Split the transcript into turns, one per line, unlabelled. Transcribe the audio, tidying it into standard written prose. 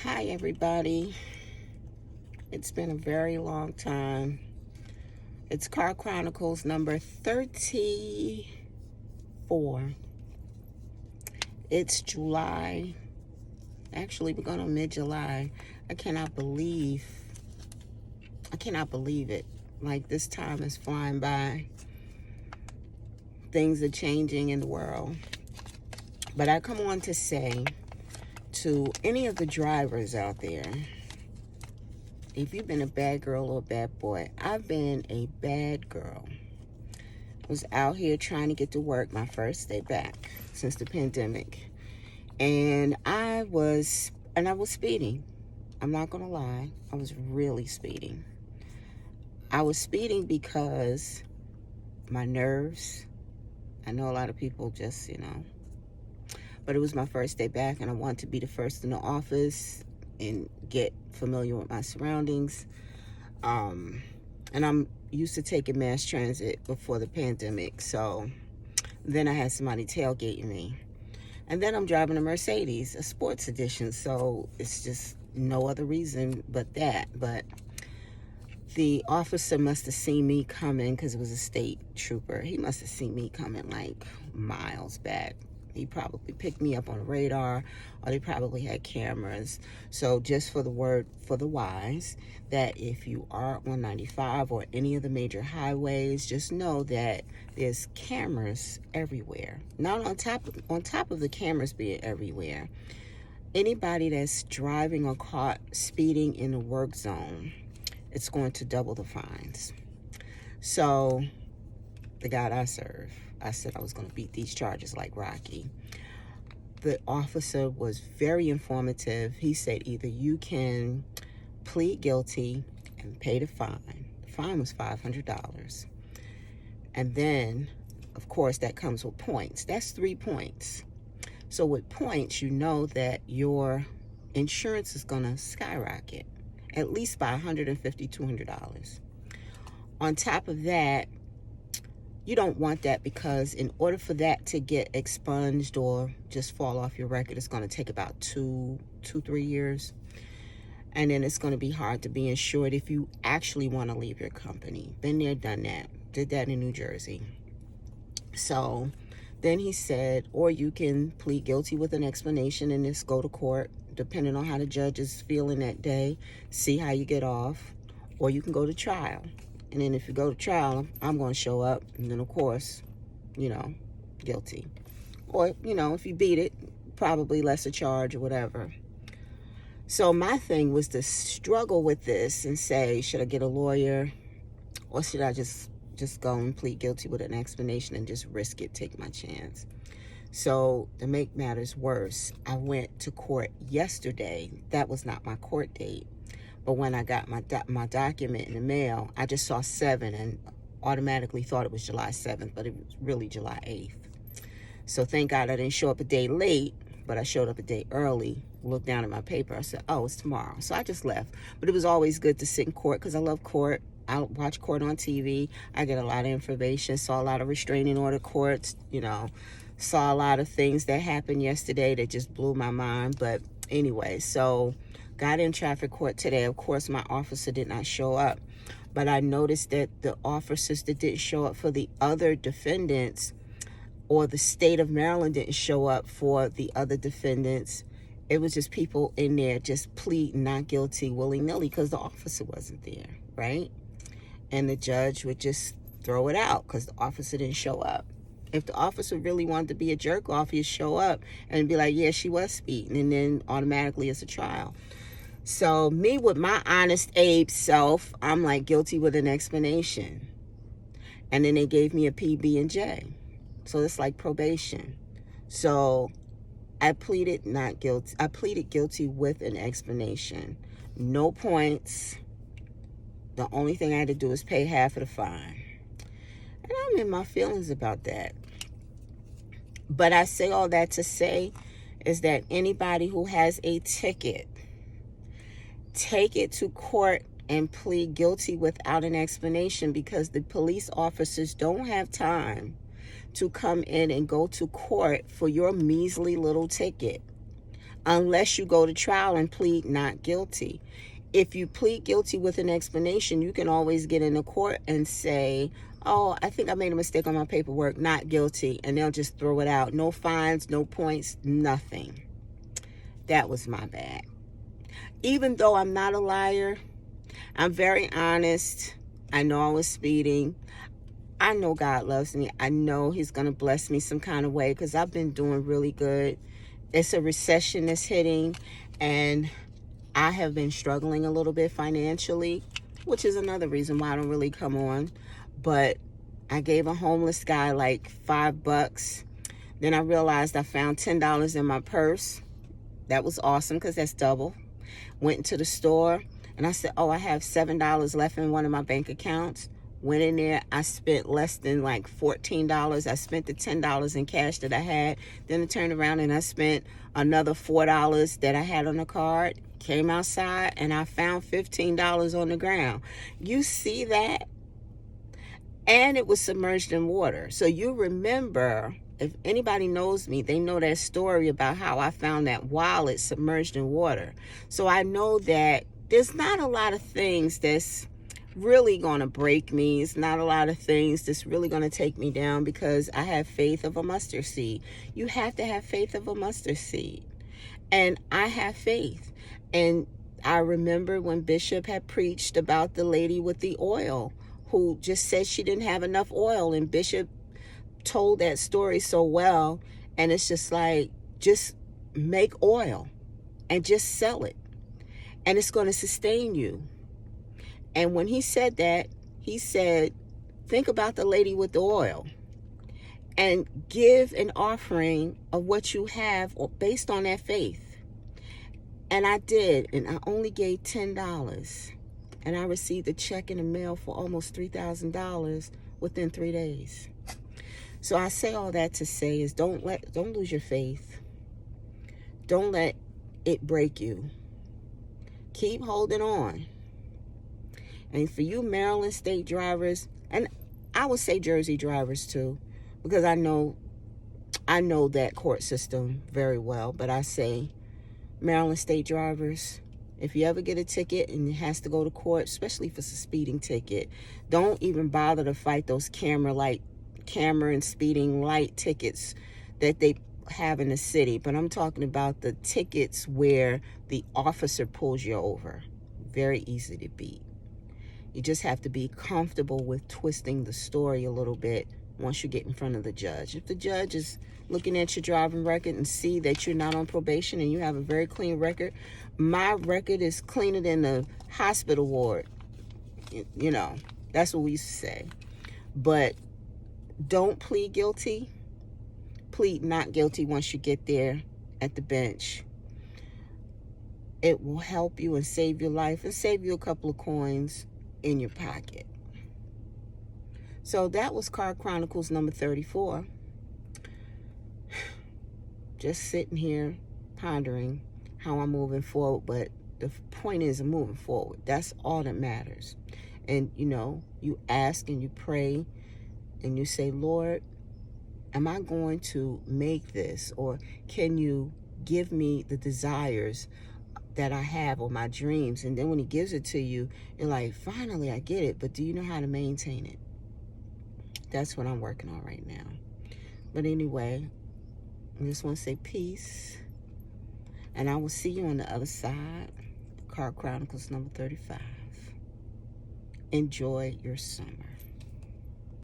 Hi, everybody. It's been a very long time. It's Car Chronicles number 34. It's July. Actually, we're going on mid-July. I cannot believe it. Like, this time is flying by. Things are changing in the world. But I come on to say to any of the drivers out there, if you've been a bad girl or a bad boy, I've been a bad girl. Was out here trying to get to work my first day back since the pandemic. And I was speeding. I'm not going to lie. I was really speeding. I was speeding because my nerves, I know a lot of people just, but it was my first day back and I wanted to be the first in the office and get familiar with my surroundings. And I'm used to taking mass transit before the pandemic, so then I had somebody tailgating me. And then I'm driving a Mercedes, a sports edition, so it's just no other reason but that. But the officer must have seen me coming, because it was a state trooper. He must have seen me coming like miles back. He probably picked me up on the radar, or they probably had cameras. So just for the word for the wise, that if you are on 95 or any of the major highways, just know that there's cameras everywhere. Not on top of the cameras being everywhere, anybody that's driving or caught speeding in the work zone, it's going to double the fines. So the God I serve, I said I was going to beat these charges like Rocky. The officer was very informative. He said either you can plead guilty and pay the fine. The fine was $500. And then, of course, that comes with points. That's 3 points. So with points, you know that your insurance is going to skyrocket, at least by $150, $200. On top of that, you don't want that, because in order for that to get expunged or just fall off your record, it's going to take about 3 years. And then it's going to be hard to be insured if you actually want to leave your company. Been there, done that. Did that in New Jersey. So then he said, or you can plead guilty with an explanation and just go to court, depending on how the judge is feeling that day, see how you get off, or you can go to trial. And then if you go to trial, I'm going to show up, and then, of course, guilty. Or, if you beat it, probably lesser charge or whatever. So my thing was to struggle with this and say, should I get a lawyer, or should I just go and plead guilty with an explanation and just risk it, take my chance? So to make matters worse, I went to court yesterday. That was not my court date. But when I got my document in the mail, I just saw 7 and automatically thought it was July 7th, but it was really July 8th. So thank God I didn't show up a day late, but I showed up a day early. Looked down at my paper. I said, oh, it's tomorrow. So I just left. But it was always good to sit in court because I love court. I watch court on TV. I get a lot of information, saw a lot of restraining order courts, saw a lot of things that happened yesterday that just blew my mind. But anyway, so got in traffic court today. Of course, my officer did not show up, but I noticed that the officers that didn't show up for the other defendants, or the state of Maryland didn't show up for the other defendants. It was just people in there just pleading not guilty willy-nilly because the officer wasn't there, right? And the judge would just throw it out because the officer didn't show up. If the officer really wanted to be a jerk off, he'd show up and be like, yeah, she was speeding, and then automatically it's a trial. So me, with my honest Abe self, I'm like, guilty with an explanation. And then they gave me a PB&J. So it's like probation. So I pleaded not guilty. I pleaded guilty with an explanation. No points. The only thing I had to do is pay half of the fine. And I'm in my feelings about that. But I say all that to say is that anybody who has a ticket, take it to court and plead guilty without an explanation, because the police officers don't have time to come in and go to court for your measly little ticket. unless you go to trial and plead not guilty. If you plead guilty with an explanation, you can always get into court and say, oh, I think I made a mistake on my paperwork, not guilty, and they'll just throw it out. No fines, no points, nothing. That was my bad. Even though I'm not a liar, I'm very honest. I know I was speeding. I know God loves me. I know he's going to bless me some kind of way because I've been doing really good. It's a recession that's hitting, and I have been struggling a little bit financially, which is another reason why I don't really come on. But I gave a homeless guy like $5. Then I realized I found $10 in my purse. That was awesome because that's double. Went into the store and I said, oh, I have $7 left in one of my bank accounts. Went in there. I spent less than like $14. I spent the $10 in cash that I had. Then I turned around and I spent another $4 that I had on the card. Came outside and I found $15 on the ground. You see that? And it was submerged in water. So you remember, if anybody knows me, they know that story about how I found that wallet submerged in water. So I know that there's not a lot of things that's really going to break me. It's not a lot of things that's really going to take me down because I have faith of a mustard seed. You have to have faith of a mustard seed. And I have faith. And I remember when Bishop had preached about the lady with the oil who just said she didn't have enough oil, and Bishop told that story so well. And it's just like, just make oil and just sell it, and it's going to sustain you. And when he said that, he said, think about the lady with the oil and give an offering of what you have based on that faith. And I did, and I only gave $10. And I received a check in the mail for almost $3,000 within 3 days. So I say all that to say is don't lose your faith. Don't let it break you. Keep holding on. And for you Maryland state drivers, and I would say Jersey drivers too, because I know that court system very well, but I say Maryland state drivers, if you ever get a ticket and it has to go to court, especially if it's a speeding ticket, don't even bother to fight those camera and speeding light tickets that they have in the city. But I'm talking about the tickets where the officer pulls you over. Very easy to beat. You just have to be comfortable with twisting the story a little bit once you get in front of the judge. If the judge is looking at your driving record and see that you're not on probation and you have a very clean record, my record is cleaner than the hospital ward. You know, that's what we used to say. But don't plead guilty. Plead not guilty once you get there at the bench. It will help you and save your life and save you a couple of coins in your pocket. So that was Car Chronicles number 34. Just sitting here pondering how I'm moving forward, but the point is I'm moving forward. That's all that matters. And you ask and you pray and you say, Lord, am I going to make this, or can you give me the desires that I have or my dreams? And then when he gives it to you, you're like, finally I get it, but do you know how to maintain it? That's what I'm working on right now. But anyway, I just want to say peace, and I will see you on the other side. Car Chronicles number 35. Enjoy your summer.